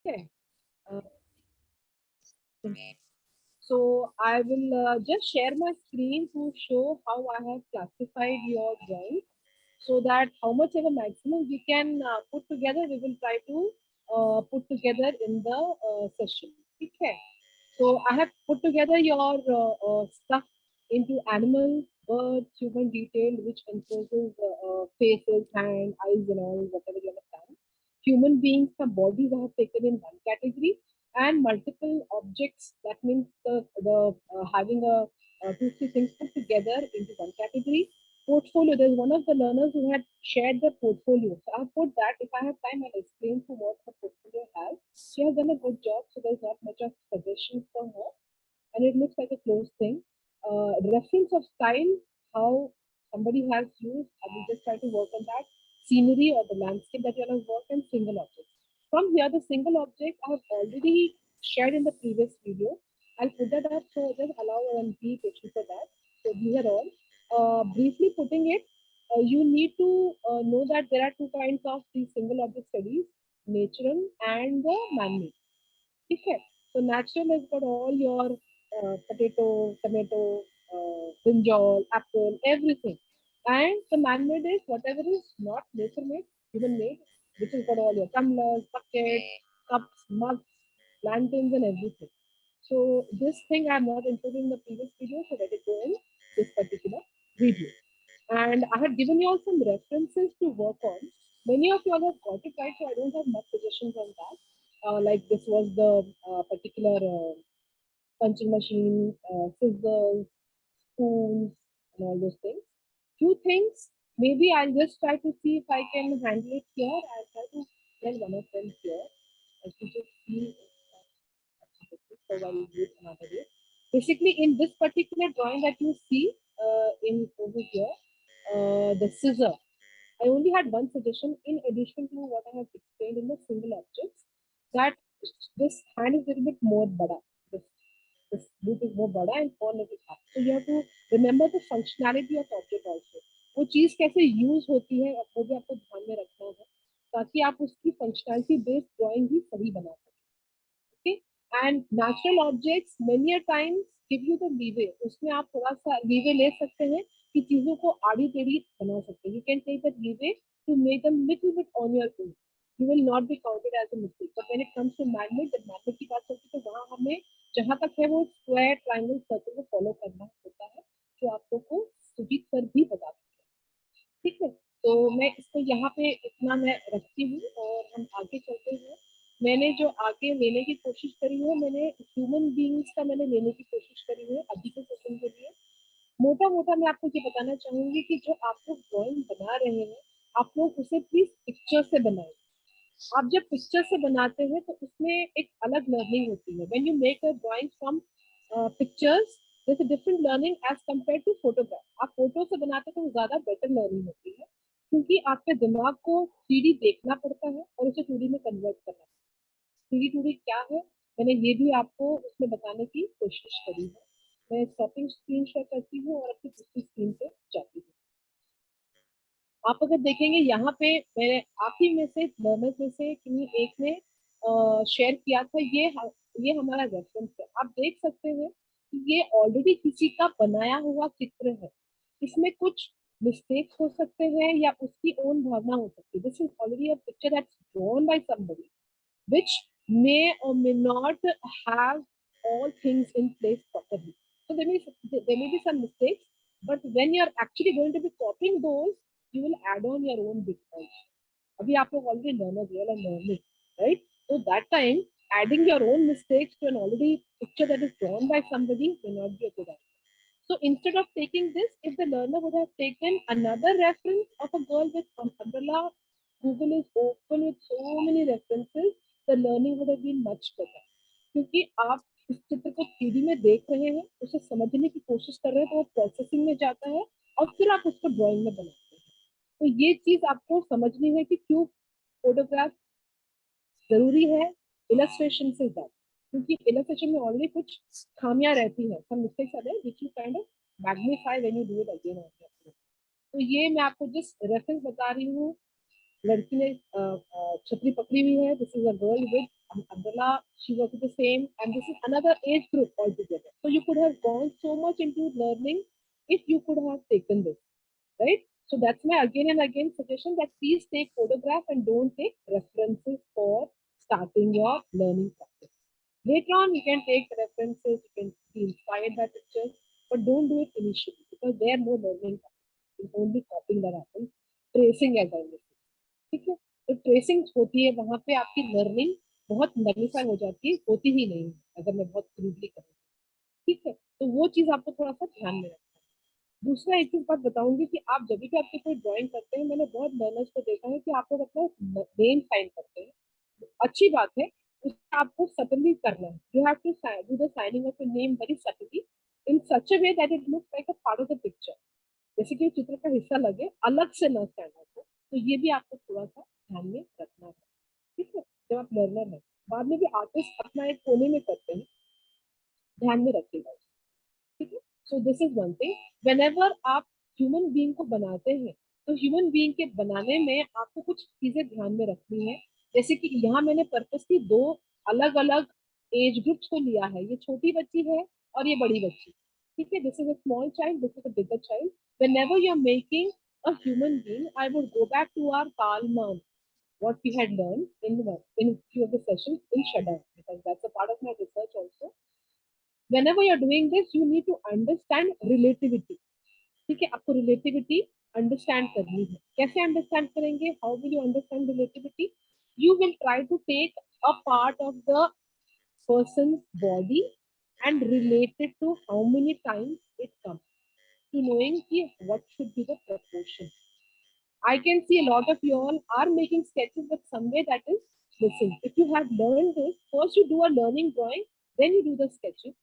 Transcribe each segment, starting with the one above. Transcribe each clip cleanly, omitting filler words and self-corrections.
Okay. Uh, so I will just share my screen to show how I have classified your drawing, so that how much ever maximum we can put together, we will try to put together in the session. Okay. So I have put together your stuff into animals, birds, human detail, which encompasses faces, hand, eyes, and all, whatever you understand. Human beings, the bodies I have taken in one category, and multiple objects. That means the having two three things put together into one category. Portfolio. There's one of the learners who had shared their portfolio. So I put that. If I have time, I'll explain to what her portfolio has. She has done a good job, so there's not much of suggestions from her, and it looks like a closed thing. Reference of style, how somebody has used, I will just try to work on that. Scenery or the landscape that you have worked, and single objects. From here, the single objects I have already shared in the previous video. I'll put that up, so just allow and be patient for that. So these are all. Briefly putting it, you need to know that there are two kinds of these single object studies: natural and the man-made. Okay. So natural has got all your potato, tomato, brinjal, apple, everything. And the man-made is whatever is not nature-made, human-made, which has got all your tumblers, buckets, cups, mugs, lanterns, and everything. So this thing I am not including in the previous video, so let it go in this particular video. And I had given you all some references to work on. Many of you all have got it right, so I don't have much suggestions on that. Like this was the particular punching machine, scissors, spoons, and all those things. Few things, maybe I'll just try to see if I can handle it here. I'll try to tell one of them here. I should just see so while we do it another way. Basically, in this particular drawing that you see in over here, the scissor, I only had one suggestion in addition to what I have explained in the single objects, that this hand is a little bit more bada. This boot is more bada and और little up. So you have to remember the functionality of object also. वो चीज कैसे use होती है वो भी आपको ध्यान में रखना है, ताकि आप उसकी फंक्शनैलिटी बेस्ड ड्राइंग ही सही बना सकें. Okay? And natural objects many a times give you the leeway. उसमें आप थोड़ा सा leeway ले सकते हैं कि चीजों को आड़ी टेढ़ी बना सकते हैं. You can take that leeway to make them little bit on your own. You will not be counted as a mistake. But when it comes to magnet, जब magnet की बात होती है तो वहाँ हमें जहाँ तक है वो square, triangle, circle को follow करना होता है, जो आपको को सुजीत सर भी बता सकते हैं. ठीक है. तो मैं इसको यहाँ पे इतना मैं रखती हूँ और हम आगे चलते हैं. मैंने जो आगे लेने की कोशिश करी है, मैंने ह्यूमन बींग्स का मैंने लेने की कोशिश करी है अभी के सेशन के लिए. मोटा मोटा मैं आपको ये बताना चाहूंगी कि जो आप लोग ड्राइंग बना रहे हैं, आप लोग उसे प्लीज पिक्चर से बनाएं. आप जब पिक्चर से बनाते हैं तो उसमें एक अलग लर्निंग होती है. When you make a drawing from pictures, there's a different learning as compared to photograph. आप फोटो से बनाते हैं तो ज्यादा बेटर लर्निंग होती है, क्योंकि आपके दिमाग को 3D देखना पड़ता है और उसे 2D में कन्वर्ट करना पड़ता है. 3D 2D क्या है, मैंने ये भी आपको उसमें बताने की कोशिश करी है. मैं स्टॉपिंग स्क्रीन शेयर करती हूँ और अपनी दूसरी स्क्रीन पे जाती हूँ. आप अगर देखेंगे यहाँ पे मैंने आप ही में से लर्नर्स में से किन्हीं एक ने शेयर किया था. ये हमारा रेफरेंस है. आप देख सकते हैं कि ये ऑलरेडी किसी का बनाया हुआ चित्र है. इसमें कुछ मिस्टेक्स हो सकते हैं या उसकी ओन भावना हो सकती है. This is already a picture that's drawn by somebody which may or may not have all things in place properly. So there may be some mistakes, but when you are actually going to be copying those, you will add on your own bit points. अभी आप लोग already learners, you are learning, right? So that time, adding your own mistakes to an already picture that is drawn by somebody may not be a good idea. So instead of taking this, if the learner would have taken another reference of a girl with an umbrella, Google is open with so many references, the learning would have been much better. क्योंकि आप इस चित्र को 3D में देख रहे हैं, उसे समझने की कोशिश कर रहे हैं, तो वो प्रोसेसिंग में जाता है और फिर आप उसको ड्राइंग में बनाते हैं. तो ये चीज आपको समझनी है कि क्यों फोटोग्राफ जरूरी है इलस्ट्रेशन से ज्यादा, क्योंकि इलस्ट्रेशन में ऑलरेडी कुछ खामियां रहती है. Some mistakes are there which you kind of magnify when you do it again and again. तो ये मैं आपको जस्ट रेफरेंस बता रही हूँ. लड़की ने छतरी पकड़ी हुई है. This is a girl with Umbrella, she was the same, and this is another age group altogether. So you could have gone so much into learning if you could have taken this, right? So that's my again and again suggestion that please take photograph and don't take references for starting your learning practice. Later on, you can take references, you can be inspired by pictures, but don't do it initially because there no learning happens. It's only copying that happens, tracing as I mentioned. ठीक है, तो tracing होती है वहां पे आपकी learning बहुत magnify हो जाती है, होती ही नहीं है अगर मैं बहुत क्रूडली करूँ। ठीक है, तो वो चीज आपको थोड़ा सा ध्यान में रखना है। दूसरा एक चीज बात बताऊंगी कि आप जब भी आपकी कोई ड्राइंग करते हैं, मैंने बहुत लर्नर्स को देखा है कि आप लोग अपना नेम साइन करते हैं, अच्छी बात है, उससे आपको सटनली करना है। You have to do the signing of your name very subtly in such a way that it looks like a part of the picture, जैसे कि चित्र का हिस्सा लगे, अलग से न स्टैंड हो। तो ये भी आपको थोड़ा सा ध्यान में रखना है। ठीक है, जब आप लर्नर है, बाद में भी आर्टिस्ट अपना एक कोने में करते हैं, ध्यान में रखिएगा। ठीक है, so this is one thing. Whenever आप ह्यूमन बीइंग को बनाते हैं, तो ह्यूमन बीइंग के बनाने में आपको कुछ चीजें ध्यान में रखनी है। जैसे कि यहाँ मैंने पर्पसली दो अलग अलग एज ग्रुप्स को लिया है, ये छोटी बच्ची है और ये बड़ी बच्ची। ठीक है, this is a small child, this is a bigger child. whenever you're making a human being, I would go back to our Karl Marx, what we had learned in few of the sessions in Shadar, because that's a part of my research also. Whenever you're doing this, you need to understand relativity. ठीक है, आपको relativity understand करनी है। कैसे understand करेंगे? How will you understand relativity? You will try to take a part of the person's body and relate it to how many times it comes, to knowing ki what should be the proportion. I can see a lot of you all are making sketches, but somewhere that is missing. If you have learned this, first you do a learning drawing, then you do the sketching,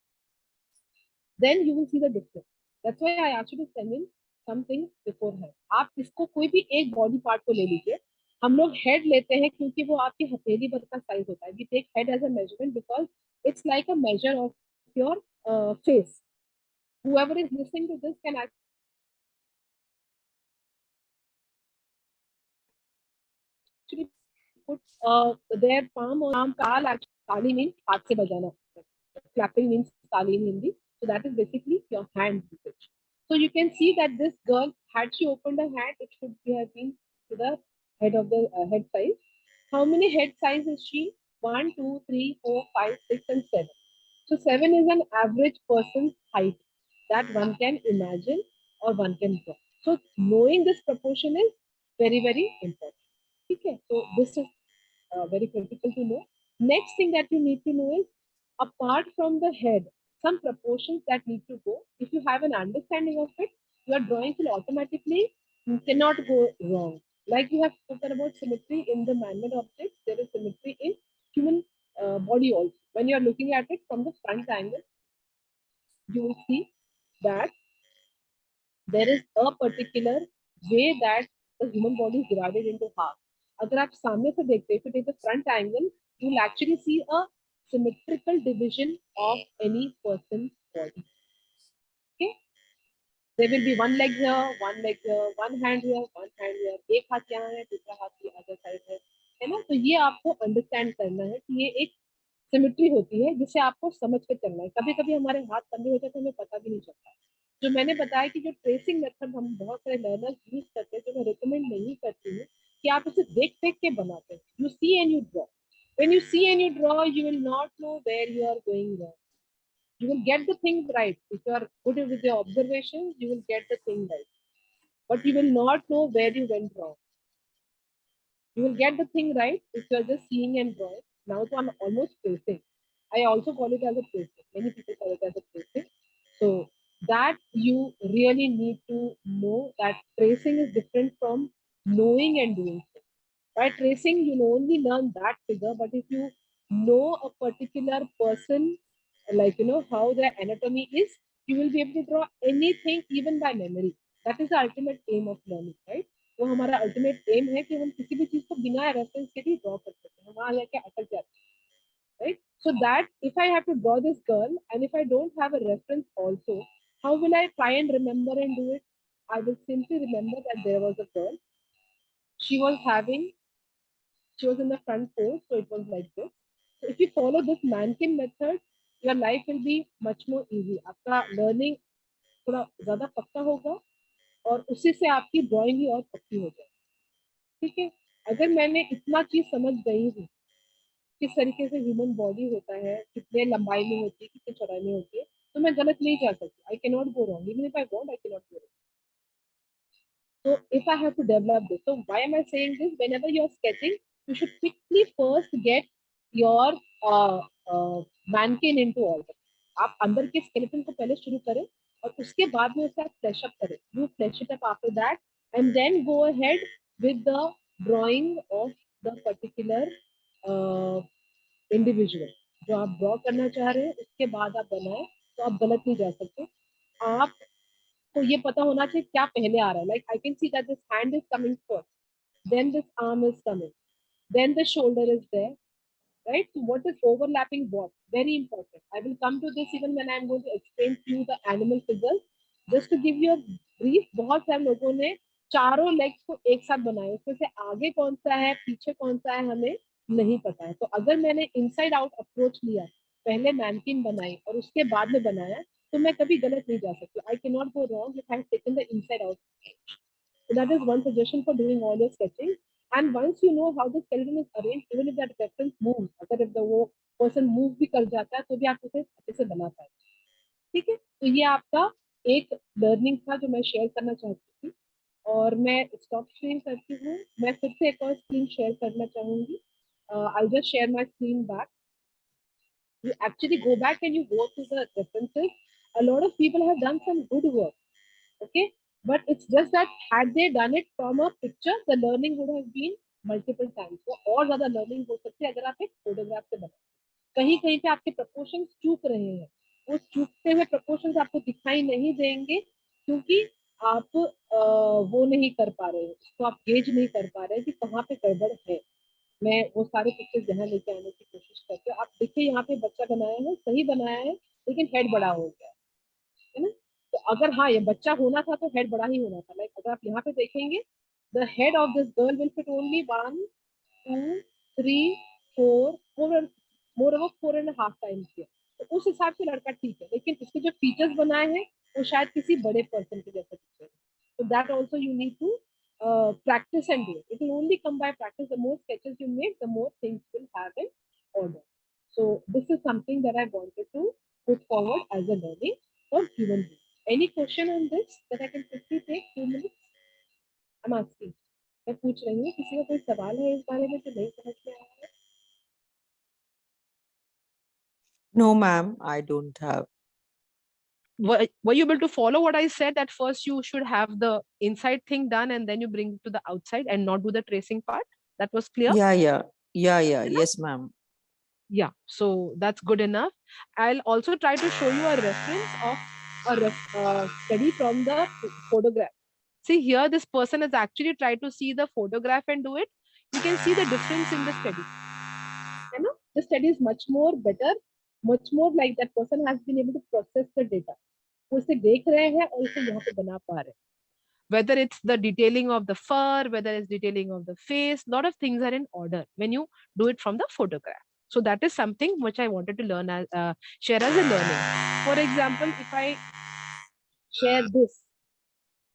then you will see the difference. That's why I asked you to send in something beforehand. आप इसको कोई भी एक body part को ले लीजिए। हम लोग हेड लेते हैं क्योंकि वो आपकी हथेली भर का साइज होता है। We take head as a measurement because it's like a measure of your face. Whoever is listening to this can actually put their palm on palm. Taal actually tali means हाथ से बजाना. Clapping means tali in Hindi. So that is basically your hand usage. So you can see that this girl, had she opened her hand, it should have been to the head of the head size. How many head size is she? 1, 2, 3, 4, 5, 6, and 7. So 7 is an average person's height that one can imagine or one can draw. So knowing this proportion is very, very important. Okay, so this is very critical to know. Next thing that you need to know is, apart from the head, some proportions that need to go. If you have an understanding of it, your drawing will automatically cannot go wrong. Like you have spoken about symmetry in the man-made objects, there is symmetry in human body also. When you are looking at it from the front angle, you will see that there is a particular way that the human body is divided into half. अगर आप सामने से देखते हैं, if you take the front angle, you will actually see a symmetrical division of any person's body. Okay, there will be one leg here, one hand here, one hand here. एक हाथ यहाँ है, दूसरा हाथ की अदर साइड है ना? तो ये आपको अंडरस्टैंड करना है कि ये एक सिमेट्री होती है जिसे आपको समझ के चलना है। कभी कभी हमारे हाथ लंबे हो जाते हैं, हमें पता भी नहीं चलता। जो मैंने बताया कि जो ट्रेसिंग मेथड हम बहुत सारे लर्नर्स यूज करते हैं, जो मैं रिकमेंड नहीं करती हूँ कि आप इसे देख देख के बनाते हैं। You see and you draw, when you see and you draw, you will not know where you are going wrong. You will get the things right. If you are good with your observations, you will get the thing right, but you will not know where you went wrong. You will get the thing right if you are just seeing and drawing. Now, so I'm almost tracing. I also call it as a tracing. Many people call it as a tracing. So that you really need to know that tracing is different from knowing and doing things. By tracing, you'll only learn that figure, but if you know a particular person, like how their anatomy is, you will be able to draw anything even by memory. That is the ultimate aim of learning, right? वो हमारा ultimate aim है कि हम किसी भी चीज को बिना रेफरेंस के भी ड्रॉ कर सकते हैं, वहां जाके अटक जाते हैं, right? So that if I have to draw this girl and if I don't have a reference also, how will I try and remember and do it? I will simply remember that there was a girl. She was having, she was in the front pose, so it was like this. follow this mannequin method, your life will be much more easy. आपका learning थोड़ा ज्यादा पक्का होगा और उसी से आपकी drawing भी और पक्की हो जाएगी. ठीक है. अगर मैंने इतना चीज समझ गई हूँ किस तरीके से ह्यूमन बॉडी होता है, कितने लंबाई में होती है, कितने चौड़ाई में होती है, तो मैं गलत नहीं जा सकती. I can not go wrong. Even if I want, I can not go. So if I have to develop this, so why am I saying this? Whenever you're sketching, you should quickly first get your mannequin into order. आप अंदर के skeleton को पहले शुरू करें और उसके बाद में उसे आप flesh up करें. You flesh it up after that and then go ahead with the drawing of the particular uh, individual. जो आप ड्रॉ करना चाह रहे हैं उसके बाद आप बनाएं, तो आप गलत नहीं जा सकते. आप तो ये पता होना चाहिए क्या पहले आ रहा है. Like I can see that this hand is coming first, then this arm is coming, then the shoulder is there, right? So what is overlapping what? Very important. I will come to this even when I am going to explain to you the animal figures. Just to give you a brief, बहुत सारे लोगों ने चारों legs को एक साथ बनाया, उसमें से आगे कौन सा है पीछे कौन सा है हमें नहीं पता है. तो अगर मैंने इनसाइड आउट अप्रोच लिया, पहले मैनकिन बनाई और उसके बाद में बनाया, तो मैं कभी गलत नहीं जा सकती. I can not go wrong if I have taken the inside out. So that is one suggestion for doing all your sketching. And once you know how the skeleton is arranged, even if that reference moves, अगर if the वो person move भी कर जाता है तो भी आप उसे अच्छे से बना पाए. ठीक है. तो ये आपका एक लर्निंग था जो मैं शेयर करना चाहती थी. और मैं स्टॉप स्क्रीन करती हूँ. मैं फिर से एक और स्क्रीन शेयर करना चाहूंगी. I'll just share my screen back. You actually go back and you go to the references. A lot of people have done some good work. Okay, but it's just that had they done it from a picture, the learning would have been multiple times. तो और ज्यादा learning हो सकती है अगर आप एक photograph से बनाए. कहीं कहीं पे आपके proportions चूक रहे हैं, वो चूकते हुए proportions आपको दिखाई नहीं देंगे क्योंकि आप वो नहीं कर पा रहे हैं, तो आप गेज नहीं कर पा रहे हैं कि कहाँ पे गड़बड़ है. मैं वो सारे पिक्चर्स यहाँ लेके आने की कोशिश करती हूँ. आप देखिए यहाँ पे बच्चा बनाया है, सही बनाया है, लेकिन हेड बड़ा हो गया है ना. तो अगर हाँ ये बच्चा होना था तो हेड बड़ा ही होना था. लाइक अगर आप यहाँ पे देखेंगे, the head of this girl will fit only 1 2 3 4 more over 4.5 times here. तो उस हिसाब से लड़का ठीक है, लेकिन इसके जो फीचर्स बनाए हैं वो शायद किसी बड़े पर्सन के जैसे फीचर. तो that also you need to practice and do it. It will only come by practice. The more sketches you make, the more things will have an order. So this is something that I wanted to put forward as a learning for human beings. Any question on this that I can quickly take 2 minutes? I'm asking. मैं पूछ रही हूँ, किसी का कोई सवाल है इस बारे में जो नहीं समझ में आया है? No, ma'am, I don't have. Were you able to follow what I said, that first you should have the inside thing done and then you bring it to the outside and not do the tracing part? That was clear? Yeah. Yes, ma'am. Yeah, so that's good enough. I'll also try to show you a reference of a study from the photograph. See here, this person has actually tried to see the photograph and do it. You can see the difference in the study. है ना? The study is much more better, much more like that person has been able to process the data. वो इसे देख रहे हैं और इसे यहाँ पे बना पा रहे हैं. Whether it's the detailing of the fur, whether it's detailing of the face, lot of things are in order when you do it from the photograph. So that is something which I wanted to learn as share as a learning. For example, if I Share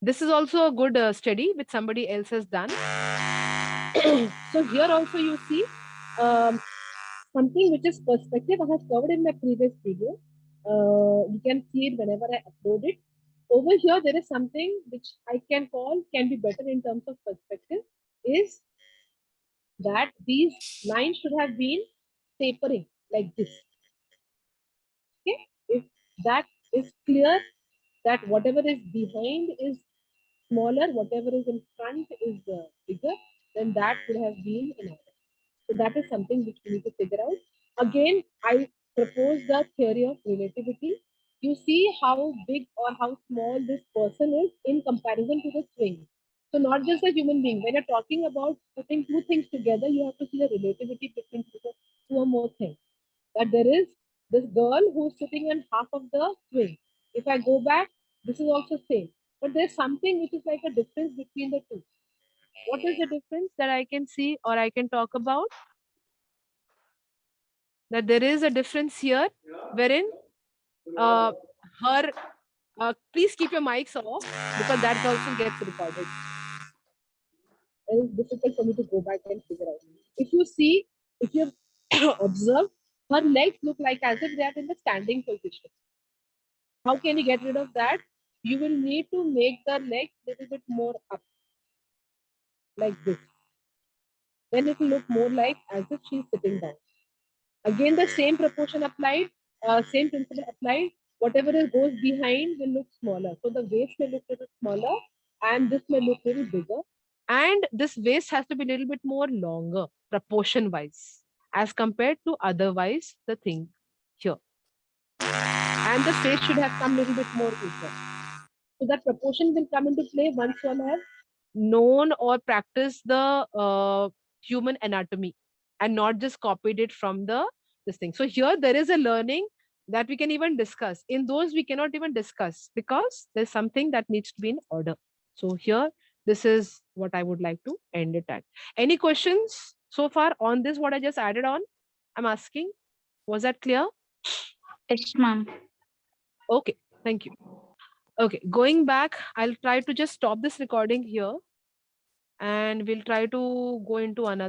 this is also a good study which somebody else has done. So here also you see something which is perspective. I have covered in my previous video. You can see it whenever I upload it. Over here, there is something which I can call can be better in terms of perspective, is that these lines should have been tapering like this. Okay, if that is clear, that whatever is behind is smaller, whatever is in front is bigger, then that would have been in order. So that is something which we need to figure out. Again, I propose the theory of relativity. You see how big or how small this person is in comparison to the swing. So not just a human being. When you're talking about putting two things together, you have to see the relativity between two or more things. That there is this girl who's sitting on half of the swing. If I go back, this is also same. But there's something which is like a difference between the two. What is the difference that I can see or I can talk about? that there is a difference here wherein her please keep your mics off because that also gets recorded. It is difficult for me to go back and figure out. If you see, if you observe, her legs look like as if they are in the standing position. How can you get rid of that? You will need to make the legs little bit more up, like this. Then it will look more like as if she's sitting down. Again, the same proportion applied, same principle applied. Whatever goes behind will look smaller. So the waist may look a little smaller, and this may look a little bigger. And this waist has to be a little bit more longer, proportion wise, as compared to otherwise the thing here. And the face should have come a little bit more equal. So that proportion will come into play once you all have known or practiced the human anatomy and not just copied it from the this thing. So here there is a learning that we can even discuss. In those we cannot even discuss because there's something that needs to be in order. So here this is what I would like to end it at. Any questions so far on this what I just added on? I'm asking. Was that clear? Yes, ma'am. Okay, thank you. Okay, going back, I'll try to just stop this recording here and we'll try to go into another.